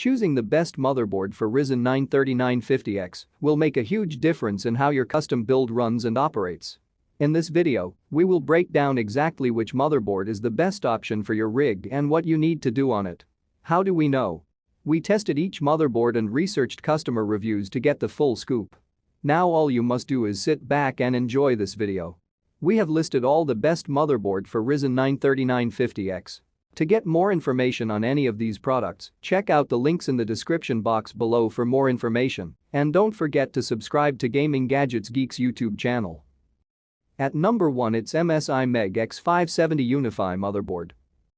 Choosing the best motherboard for Ryzen 9 3950X will make a huge difference in how your custom build runs and operates. In this video, we will break down exactly which motherboard is the best option for your rig and what you need to do on it. How do we know? We tested each motherboard and researched customer reviews to get the full scoop. Now all you must do is sit back and enjoy this video. We have listed all the best motherboard for Ryzen 9 3950X. To get more information on any of these products, check out the links in the description box below for more information, and don't forget to subscribe to Gaming Gadgets Geeks YouTube channel. At number 1, it's MSI MEG X570 Unify motherboard.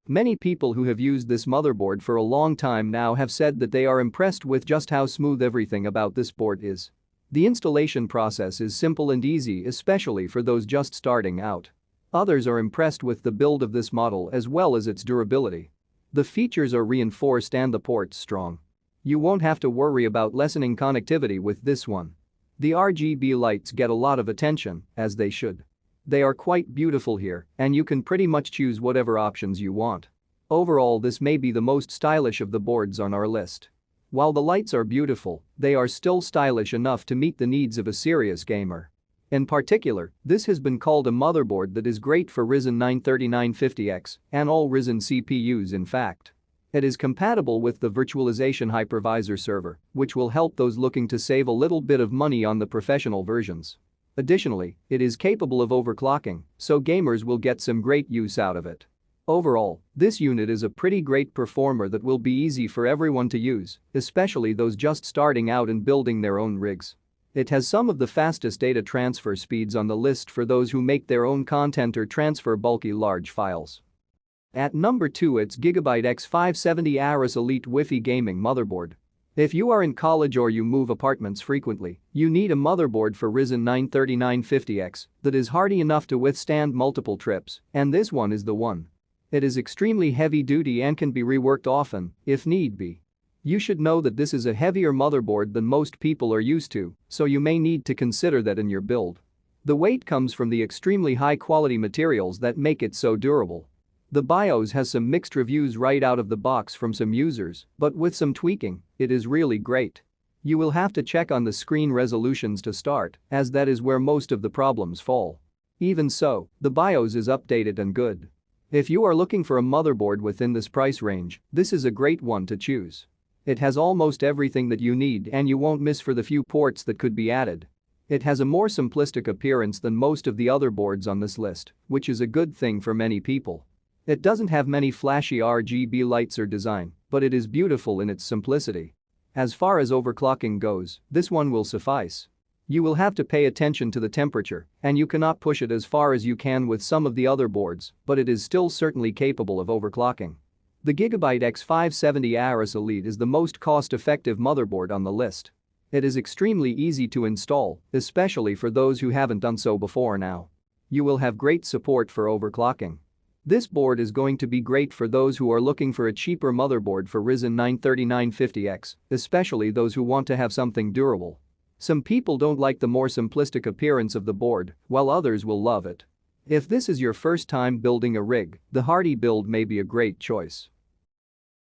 Many people who have used this motherboard for a long time now have said that they are impressed with just how smooth everything about this board is. The installation process is simple and easy, especially for those just starting out. Others are impressed with the build of this model as well as its durability. The features are reinforced and the ports strong. You won't have to worry about lessening connectivity with this one. The RGB lights get a lot of attention, as they should. They are quite beautiful here, and you can pretty much choose whatever options you want. Overall, this may be the most stylish of the boards on our list. While the lights are beautiful, they are still stylish enough to meet the needs of a serious gamer. In particular, this has been called a motherboard that is great for Ryzen 9 3950X and all Ryzen CPUs in fact. It is compatible with the virtualization hypervisor server, which will help those looking to save a little bit of money on the professional versions. Additionally, it is capable of overclocking, so gamers will get some great use out of it. Overall, this unit is a pretty great performer that will be easy for everyone to use, especially those just starting out and building their own rigs. It has some of the fastest data transfer speeds on the list for those who make their own content or transfer bulky large files. At number 2, it's Gigabyte X570 Aorus Elite Wi-Fi Gaming Motherboard. If you are in college or you move apartments frequently, you need a motherboard for Ryzen 9 3950X that is hardy enough to withstand multiple trips, and this one is the one. It is extremely heavy-duty and can be reworked often, if need be. You should know that this is a heavier motherboard than most people are used to, so you may need to consider that in your build. The weight comes from the extremely high-quality materials that make it so durable. The BIOS has some mixed reviews right out of the box from some users, but with some tweaking, it is really great. You will have to check on the screen resolutions to start, as that is where most of the problems fall. Even so, the BIOS is updated and good. If you are looking for a motherboard within this price range, this is a great one to choose. It has almost everything that you need and you won't miss for the few ports that could be added. It has a more simplistic appearance than most of the other boards on this list, which is a good thing for many people. It doesn't have many flashy RGB lights or design, but it is beautiful in its simplicity. As far as overclocking goes, this one will suffice. You will have to pay attention to the temperature, and you cannot push it as far as you can with some of the other boards, but it is still certainly capable of overclocking. The Gigabyte X570 Aorus Elite is the most cost-effective motherboard on the list. It is extremely easy to install, especially for those who haven't done so before now. You will have great support for overclocking. This board is going to be great for those who are looking for a cheaper motherboard for Ryzen 9 3950X, especially those who want to have something durable. Some people don't like the more simplistic appearance of the board, while others will love it. If this is your first time building a rig, the hardy build may be a great choice.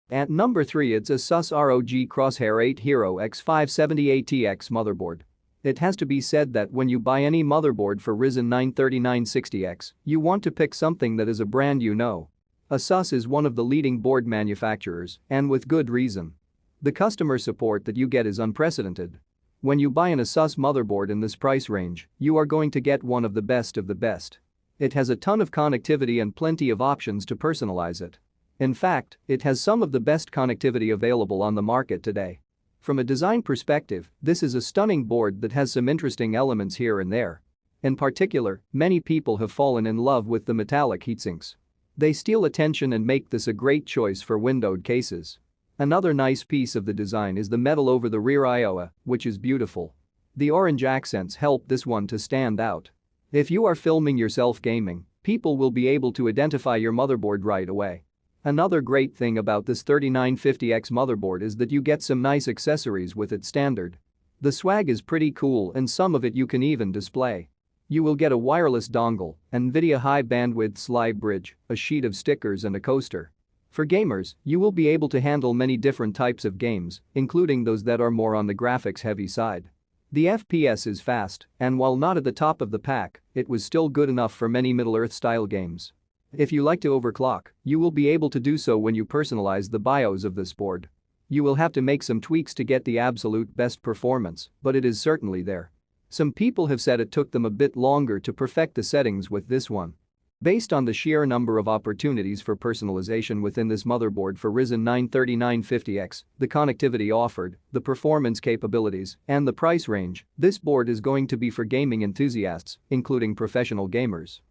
At number 3, it's Asus ROG Crosshair 8 Hero X570 ATX motherboard. It has to be said that when you buy any motherboard for Ryzen 9 3960X, you want to pick something that is a brand you know. Asus is one of the leading board manufacturers, and with good reason. The customer support that you get is unprecedented. When you buy an Asus motherboard in this price range, you are going to get one of the best of the best. It has a ton of connectivity and plenty of options to personalize it. In fact, it has some of the best connectivity available on the market today. From a design perspective, this is a stunning board that has some interesting elements here and there. In particular, many people have fallen in love with the metallic heatsinks. They steal attention and make this a great choice for windowed cases. Another nice piece of the design is the metal over the rear IOA, which is beautiful. The orange accents help this one to stand out. If you are filming yourself gaming, people will be able to identify your motherboard right away. Another great thing about this 3950X motherboard is that you get some nice accessories with it standard. The swag is pretty cool and some of it you can even display. You will get a wireless dongle, NVIDIA high bandwidth slide bridge, a sheet of stickers and a coaster. For gamers, you will be able to handle many different types of games, including those that are more on the graphics-heavy side. The FPS is fast, and while not at the top of the pack, it was still good enough for many Middle-earth style games. If you like to overclock, you will be able to do so when you personalize the BIOS of this board. You will have to make some tweaks to get the absolute best performance, but it is certainly there. Some people have said it took them a bit longer to perfect the settings with this one. Based on the sheer number of opportunities for personalization within this motherboard for Ryzen 9 3950X, the connectivity offered, the performance capabilities, and the price range, this board is going to be for gaming enthusiasts, including professional gamers.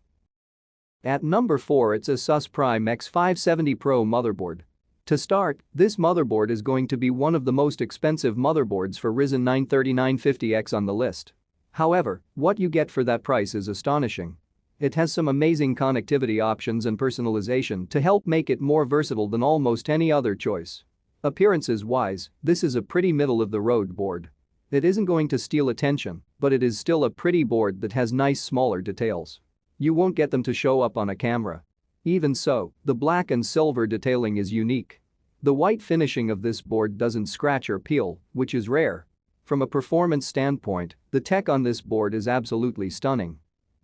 At number 4, it's Asus Prime X570 Pro motherboard. To start, this motherboard is going to be one of the most expensive motherboards for Ryzen 9 3950X on the list. However, what you get for that price is astonishing. It has some amazing connectivity options and personalization to help make it more versatile than almost any other choice. Appearances-wise, this is a pretty middle-of-the-road board. It isn't going to steal attention, but it is still a pretty board that has nice smaller details. You won't get them to show up on a camera. Even so, the black and silver detailing is unique. The white finishing of this board doesn't scratch or peel, which is rare. From a performance standpoint, the tech on this board is absolutely stunning.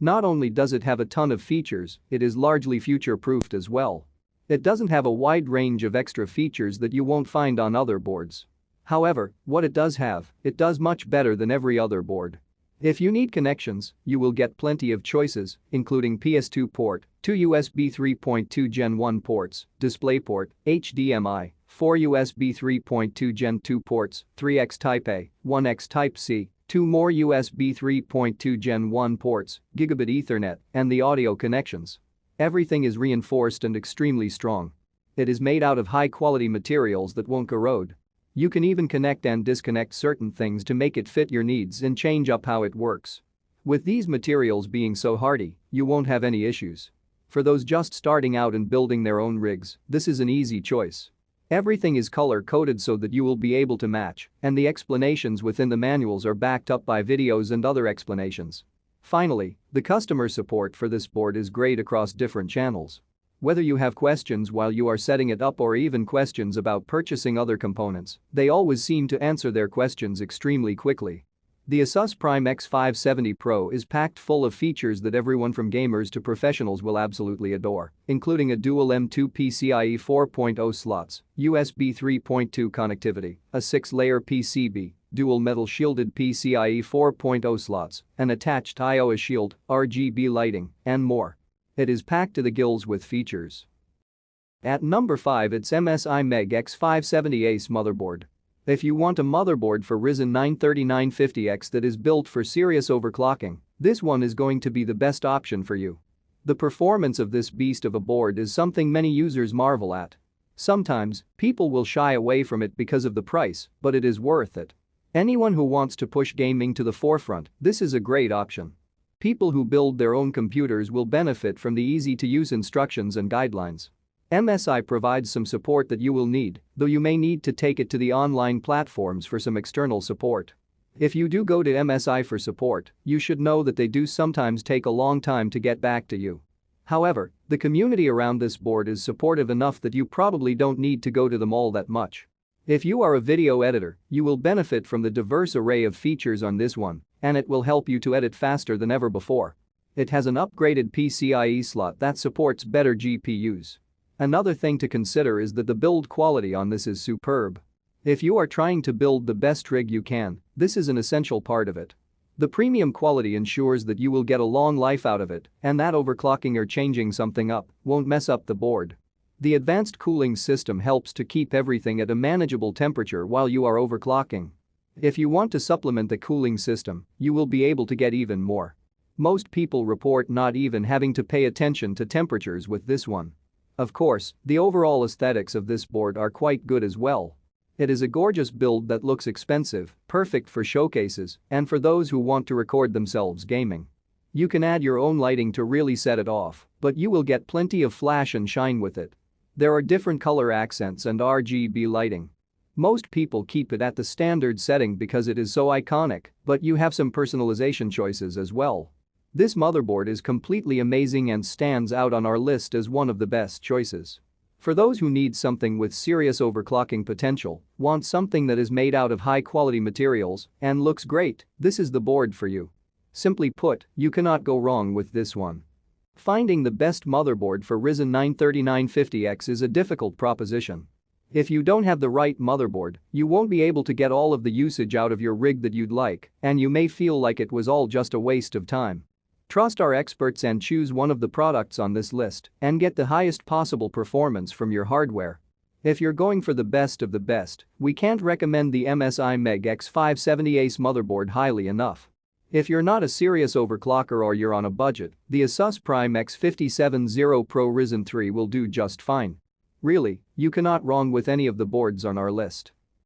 Not only does it have a ton of features, it is largely future-proofed as well. It doesn't have a wide range of extra features that you won't find on other boards. However, what it does have, it does much better than every other board. If you need connections, you will get plenty of choices, including PS2 port, 2 USB 3.2 Gen 1 ports, DisplayPort, HDMI, 4 USB 3.2 Gen 2 ports, 3x Type-A, 1x Type-C, 2 more USB 3.2 Gen 1 ports, Gigabit Ethernet, and the audio connections. Everything is reinforced and extremely strong. It is made out of high-quality materials that won't corrode. You can even connect and disconnect certain things to make it fit your needs and change up how it works. With these materials being so hardy, you won't have any issues. For those just starting out and building their own rigs, this is an easy choice. Everything is color-coded so that you will be able to match, and the explanations within the manuals are backed up by videos and other explanations. Finally, the customer support for this board is great across different channels. Whether you have questions while you are setting it up or even questions about purchasing other components, they always seem to answer their questions extremely quickly. The Asus Prime X570 Pro is packed full of features that everyone from gamers to professionals will absolutely adore, including a dual M2 PCIe 4.0 slots, USB 3.2 connectivity, a 6-layer PCB, dual metal shielded PCIe 4.0 slots, an attached IOA shield, RGB lighting, and more. It is packed to the gills with features. At number 5, it's MSI MEG X570 Ace motherboard. If you want a motherboard for Ryzen 9 3950X that is built for serious overclocking, this one is going to be the best option for you. The performance of this beast of a board is something many users marvel at. Sometimes, people will shy away from it because of the price, but it is worth it. Anyone who wants to push gaming to the forefront, this is a great option. People who build their own computers will benefit from the easy-to-use instructions and guidelines. MSI provides some support that you will need, though you may need to take it to the online platforms for some external support. If you do go to MSI for support, you should know that they do sometimes take a long time to get back to you. However, the community around this board is supportive enough that you probably don't need to go to them all that much. If you are a video editor, you will benefit from the diverse array of features on this one, and it will help you to edit faster than ever before. It has an upgraded PCIe slot that supports better GPUs. Another thing to consider is that the build quality on this is superb. If you are trying to build the best rig you can, this is an essential part of it. The premium quality ensures that you will get a long life out of it, and that overclocking or changing something up won't mess up the board. The advanced cooling system helps to keep everything at a manageable temperature while you are overclocking. If you want to supplement the cooling system, you will be able to get even more. Most people report not even having to pay attention to temperatures with this one. Of course, the overall aesthetics of this board are quite good as well. It is a gorgeous build that looks expensive, perfect for showcases, and for those who want to record themselves gaming. You can add your own lighting to really set it off, but you will get plenty of flash and shine with it. There are different color accents and RGB lighting. Most people keep it at the standard setting because it is so iconic, but you have some personalization choices as well. This motherboard is completely amazing and stands out on our list as one of the best choices. For those who need something with serious overclocking potential, want something that is made out of high-quality materials, and looks great, this is the board for you. Simply put, you cannot go wrong with this one. Finding the best motherboard for Ryzen 9 3950X is a difficult proposition. If you don't have the right motherboard, you won't be able to get all of the usage out of your rig that you'd like, and you may feel like it was all just a waste of time. Trust our experts and choose one of the products on this list and get the highest possible performance from your hardware. If you're going for the best of the best, we can't recommend the MSI Meg X570 Ace motherboard highly enough. If you're not a serious overclocker or you're on a budget, the Asus Prime X570 Pro Ryzen 3 will do just fine. Really, you cannot wrong with any of the boards on our list.